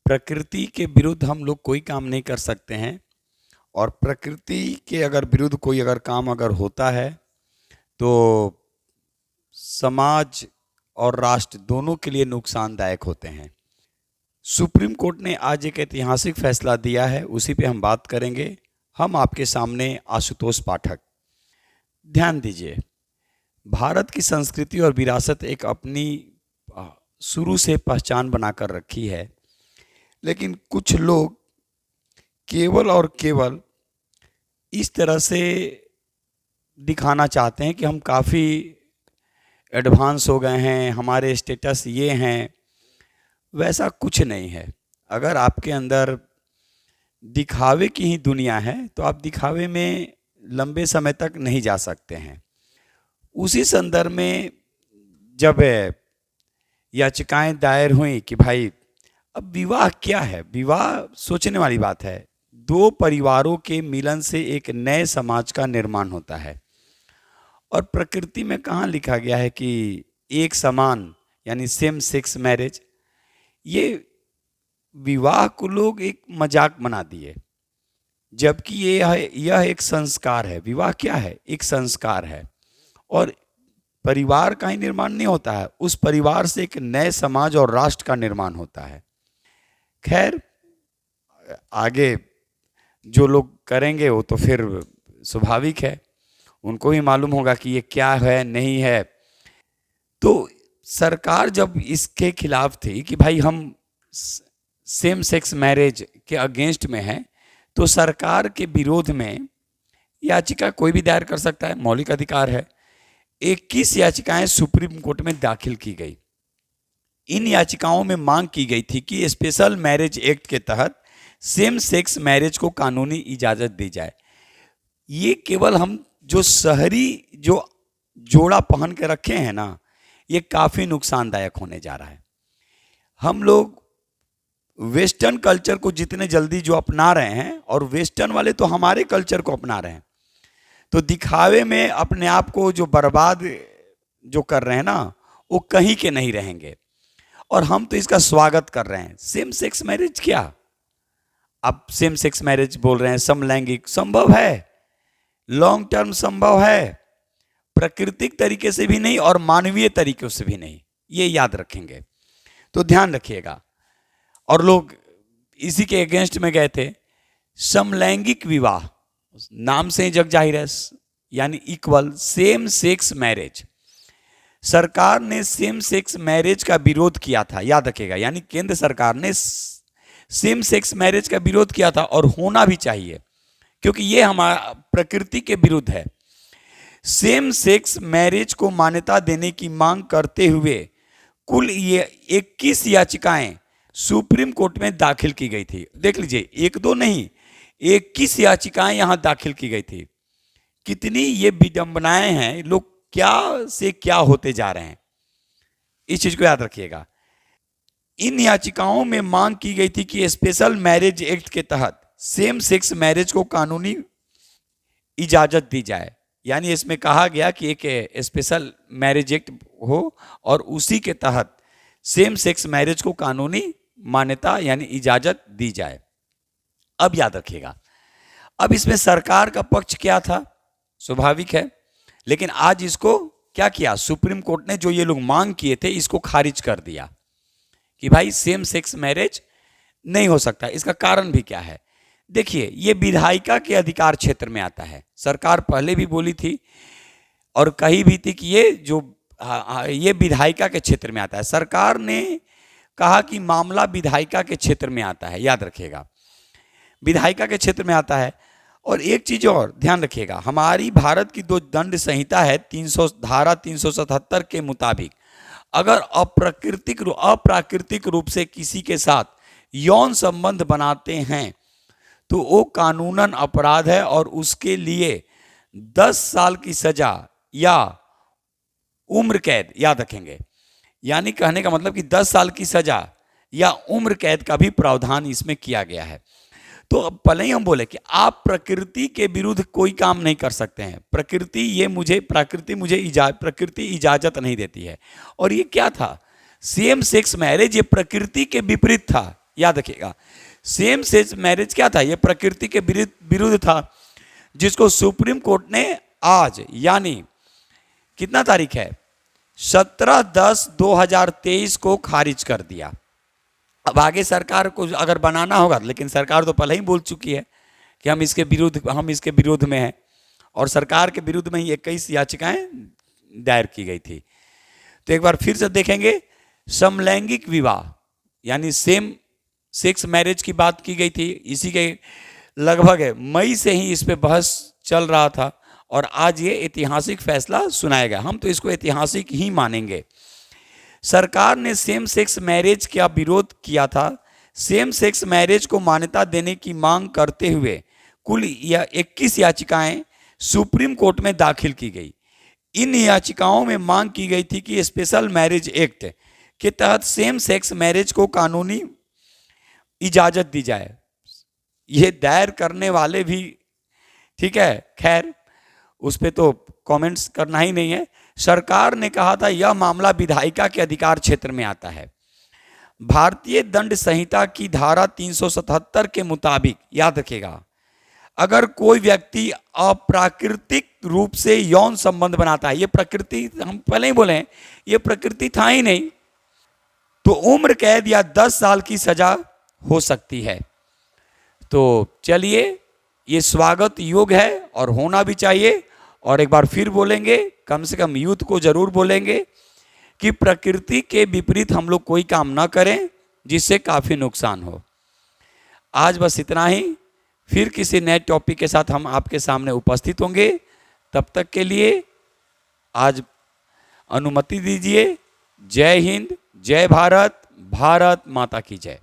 प्रकृति के विरुद्ध हम लोग कोई काम नहीं कर सकते हैं। और प्रकृति के अगर विरुद्ध कोई अगर काम अगर होता है तो समाज और राष्ट्र दोनों के लिए नुकसानदायक होते हैं। सुप्रीम कोर्ट ने आज एक ऐतिहासिक फैसला दिया है, उसी पे हम बात करेंगे। हम आपके सामने आशुतोष पाठक। ध्यान दीजिए, भारत की संस्कृति और विरासत एक अपनी शुरू से पहचान बनाकर रखी है, लेकिन कुछ लोग केवल और केवल इस तरह से दिखाना चाहते हैं कि हम काफ़ी एडवांस हो गए हैं, हमारे स्टेटस ये हैं। वैसा कुछ नहीं है। अगर आपके अंदर दिखावे की ही दुनिया है तो आप दिखावे में लंबे समय तक नहीं जा सकते हैं। उसी संदर्भ में जब याचिकाएं दायर हुई कि भाई अब विवाह क्या है, विवाह सोचने वाली बात है। दो परिवारों के मिलन से एक नए समाज का निर्माण होता है। और प्रकृति में कहाँ लिखा गया है कि एक समान यानी सेम सेक्स मैरिज, ये विवाह को लोग एक मजाक बना दिए, जबकि यह एक संस्कार है। विवाह क्या है? एक संस्कार है। और परिवार का ही निर्माण नहीं होता है, उस परिवार से एक नए समाज और राष्ट्र का निर्माण होता है। खैर, आगे जो लोग करेंगे वो तो फिर स्वाभाविक है, उनको ही मालूम होगा कि ये क्या है नहीं है। तो सरकार जब इसके खिलाफ थी कि भाई हम सेम सेक्स मैरिज के अगेंस्ट में हैं, तो सरकार के विरोध में याचिका कोई भी दायर कर सकता है, मौलिक अधिकार है। 21 याचिकाएं सुप्रीम कोर्ट में दाखिल की गई। इन याचिकाओं में मांग की गई थी कि स्पेशल मैरिज एक्ट के तहत सेम सेक्स मैरिज को कानूनी इजाजत दी जाए। ये केवल हम जो शहरी जो जोड़ा पहन के रखे हैं ना, ये काफी नुकसानदायक होने जा रहा है। हम लोग वेस्टर्न कल्चर को जितने जल्दी जो अपना रहे हैं, और वेस्टर्न वाले तो हमारे कल्चर को अपना रहे हैं, तो दिखावे में अपने आप को जो बर्बाद जो कर रहे हैं ना, वो कहीं के नहीं रहेंगे। और हम तो इसका स्वागत कर रहे हैं। सेम सेक्स मैरिज क्या, आप सेम सेक्स मैरिज बोल रहे हैं, समलैंगिक संभव है, लॉन्ग टर्म संभव है, प्राकृतिक तरीके से भी नहीं और मानवीय तरीकों से भी नहीं, ये याद रखेंगे। तो ध्यान रखिएगा। और लोग इसी के अगेंस्ट में गए थे। समलैंगिक विवाह, नाम से ही जग जाहिर है, यानी इक्वल सेम सेक्स मैरिज। सरकार ने सेम सेक्स मैरिज का विरोध किया था, याद रखिएगा। यानी केंद्र सरकार ने सेम सेक्स मैरिज का विरोध किया था, और होना भी चाहिए, क्योंकि ये हमारा प्रकृति के विरुद्ध है। सेम सेक्स मैरिज को मान्यता देने की मांग करते हुए कुल ये 21 याचिकाएं सुप्रीम कोर्ट में दाखिल की गई थी। देख लीजिए, एक दो नहीं, 21 याचिकाएं यहां दाखिल की गई थी। कितनी ये विडंबनाएं हैं, लोग क्या से क्या होते जा रहे हैं, इस चीज को याद रखिएगा। इन याचिकाओं में मांग की गई थी कि स्पेशल मैरिज एक्ट के तहत सेम सेक्स मैरिज को कानूनी इजाजत दी जाए। यानी इसमें कहा गया कि एक स्पेशल मैरिज एक्ट हो और उसी के तहत सेम सेक्स मैरिज को कानूनी मान्यता यानी इजाजत दी जाए। अब याद रखिएगा, अब इसमें सरकार का पक्ष क्या था, स्वाभाविक है, लेकिन आज इसको क्या किया, सुप्रीम कोर्ट ने जो ये लोग मांग किए थे इसको खारिज कर दिया कि भाई सेम सेक्स मैरिज नहीं हो सकता। इसका कारण भी क्या है, देखिए, ये विधायिका के अधिकार क्षेत्र में आता है। सरकार पहले भी बोली थी और कही भी थी कि ये विधायिका के क्षेत्र में आता है। सरकार ने कहा कि मामला विधायिका के क्षेत्र में आता है, याद रखिएगा, विधायिका के क्षेत्र में आता है। और एक चीज और ध्यान रखिएगा, हमारी भारत की जो दंड संहिता है 377 के मुताबिक अगर अप्राकृतिक रूप से किसी के साथ यौन संबंध बनाते हैं तो वो कानूनन अपराध है, और उसके लिए 10 साल की सजा या उम्र कैद, याद रखेंगे। यानी कहने का मतलब कि 10 साल की सजा या उम्र कैद का भी प्रावधान इसमें किया गया है। तो अब भले ही हम बोले कि आप प्रकृति के विरुद्ध कोई काम नहीं कर सकते हैं, प्रकृति इजाजत नहीं देती है। और ये क्या था, सेम सेक्स मैरिज, ये प्रकृति के विपरीत था। याद रखिएगा, सेम सेक्स मैरिज क्या था, यह प्रकृति के विरुद्ध था, जिसको सुप्रीम कोर्ट ने आज यानी कितना तारीख है 17/10/2023 को खारिज कर दिया। अब आगे सरकार को अगर बनाना होगा, लेकिन सरकार तो पहले ही बोल चुकी है कि हम इसके विरोध में हैं, और सरकार के विरुद्ध में ही 21 याचिकाएं दायर की गई थी। तो एक बार फिर से देखेंगे, समलैंगिक विवाह यानी सेम सेक्स मैरिज की बात की गई थी, इसी के लगभग मई से ही इस पे बहस चल रहा था, और आज ये ऐतिहासिक फैसला सुनाया गया। हम तो इसको ऐतिहासिक ही मानेंगे। सरकार ने सेम सेक्स मैरिज का विरोध किया था। सेम सेक्स मैरिज को मान्यता देने की मांग करते हुए कुल 21 याचिकाएं सुप्रीम कोर्ट में दाखिल की गई। इन याचिकाओं में मांग की गई थी कि स्पेशल मैरिज एक्ट के तहत सेम सेक्स मैरिज को कानूनी इजाजत दी जाए। ये दायर करने वाले भी, ठीक है, खैर उस पर तो कमेंट्स करना ही नहीं है। सरकार ने कहा था यह मामला विधायिका के अधिकार क्षेत्र में आता है। भारतीय दंड संहिता की धारा 377 के मुताबिक, याद रखिएगा, अगर कोई व्यक्ति अप्राकृतिक रूप से यौन संबंध बनाता है, ये प्रकृति हम पहले ही बोले हैं, ये प्रकृति था ही नहीं, तो उम्र कैद या 10 साल की सजा हो सकती है। तो चलिए, ये स्वागत योग्य है और होना भी चाहिए। और एक बार फिर बोलेंगे, कम से कम यूथ को जरूर बोलेंगे कि प्रकृति के विपरीत हम लोग कोई काम ना करें जिससे काफ़ी नुकसान हो। आज बस इतना ही, फिर किसी नए टॉपिक के साथ हम आपके सामने उपस्थित होंगे। तब तक के लिए आज अनुमति दीजिए। जय हिंद, जय भारत, भारत माता की जय।